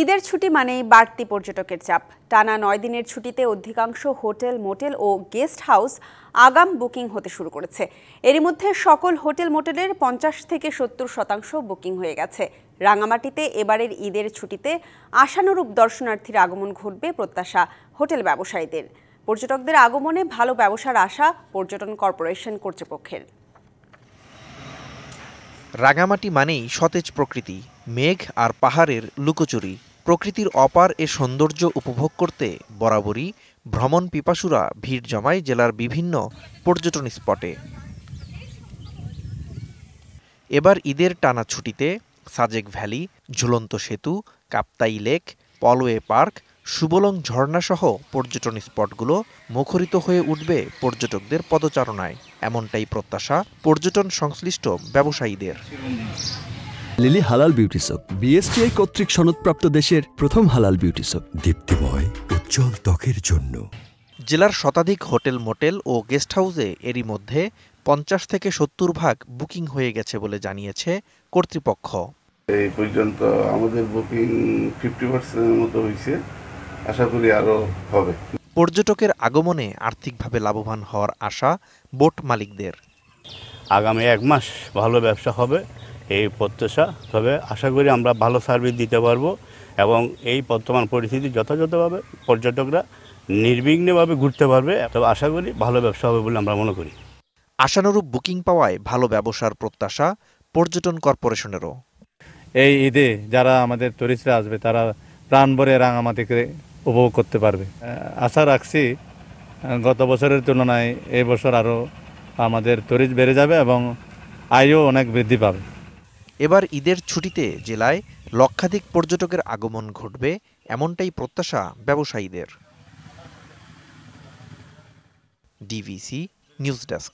ঈদের ছুটি মানেই বাড়তি পর্যটকের চাপ। টানা ৯ দিনের ছুটিতে অধিকাংশ হোটেল, মোটেল ও গেস্ট হাউস আগাম বুকিং হতে শুরু করেছে। এরই মধ্যে সকল হোটেল, মোটেলের ৫০ থেকে ৭০% বুকিং হয়ে গেছে। রাঙামাটিতে এবারের ঈদের ছুটিতে আশানুরূপ দর্শনার্থীর আগমন ঘটবে প্রত্যাশা হোটেল ব্যবসায়ীদের। পর্যটকদের আগমনে ভালো ব্যবসার আশা পর্যটন কর্পোরেশন কর্তৃপক্ষের। রাঙামাটি মানেই সতেজ প্রকৃতি, মেঘ আর পাহাড়ের লুকোচুরি। প্রকৃতির অপার এ সৌন্দর্য উপভোগ করতে বরাবরই ভ্রমণ পিপাসুরা ভিড় জমায় জেলার বিভিন্ন পর্যটন স্পটে। এবার ঈদের টানা ছুটিতে সাজেক ভ্যালি, ঝুলন্ত সেতু, কাপ্তাই লেক, পলওয়ে পার্ক, সুবলং ঝর্ণাসহ পর্যটন স্পটগুলো মুখরিত হয়ে উঠবে পর্যটকদের পদচারণায়। এমনটাই প্রত্যাশা পর্যটন সংশ্লিষ্ট ব্যবসায়ীদের। লিলি হালাল বিউটি সোপ, বিএসটিআই কর্তৃক সনদপ্রাপ্ত দেশের প্রথম হালাল বিউটি সোপ, দীপ্তিময় উজ্জ্বল ত্বকের জন্য। জেলার শতাধিক হোটেল, মোটেল ও গেস্ট হাউসে এরই মধ্যে ৫০ থেকে ৭০% বুকিং হয়ে গেছে বলে জানিয়েছে কর্তৃপক্ষ। এই পর্যন্ত আমাদের বুকিং 50% মতো হয়েছে, আশা করি আরো হবে। পর্যটকের আগমনে আর্থিকভাবে লাভবান হওয়ার আশা বোট মালিকদের। আগামী ১ মাস ভালো ব্যবসা হবে এই প্রত্যাশা, তবে আশা করি আমরা ভালো সার্ভিস দিতে পারবো এবং এই বর্তমান পরিস্থিতি যথাযথভাবে পর্যটকরা নির্বিঘ্নভাবে ঘুরতে পারবে। তবে আশা করি ভালো ব্যবসা হবে বলে আমরা মনে করি। আশানুরূপ বুকিং পাওয়ায় ভালো ব্যবসার প্রত্যাশা পর্যটন কর্পোরেশনেরও। এই ঈদে যারা আমাদের টুরিস্টরা আসবে তারা প্রাণ ভরে রাঙামাটিকে উপভোগ করতে পারবে। আশা রাখছি গত বছরের তুলনায় এই বছর আরও আমাদের টুরিস্ট বেড়ে যাবে এবং আয়ও অনেক বৃদ্ধি পাবে। এবার ঈদের ছুটিতে জেলায় লক্ষাধিক পর্যটকের আগমন ঘটবে, এমনটাই প্রত্যাশা ব্যবসায়ীদের। DVC news desk.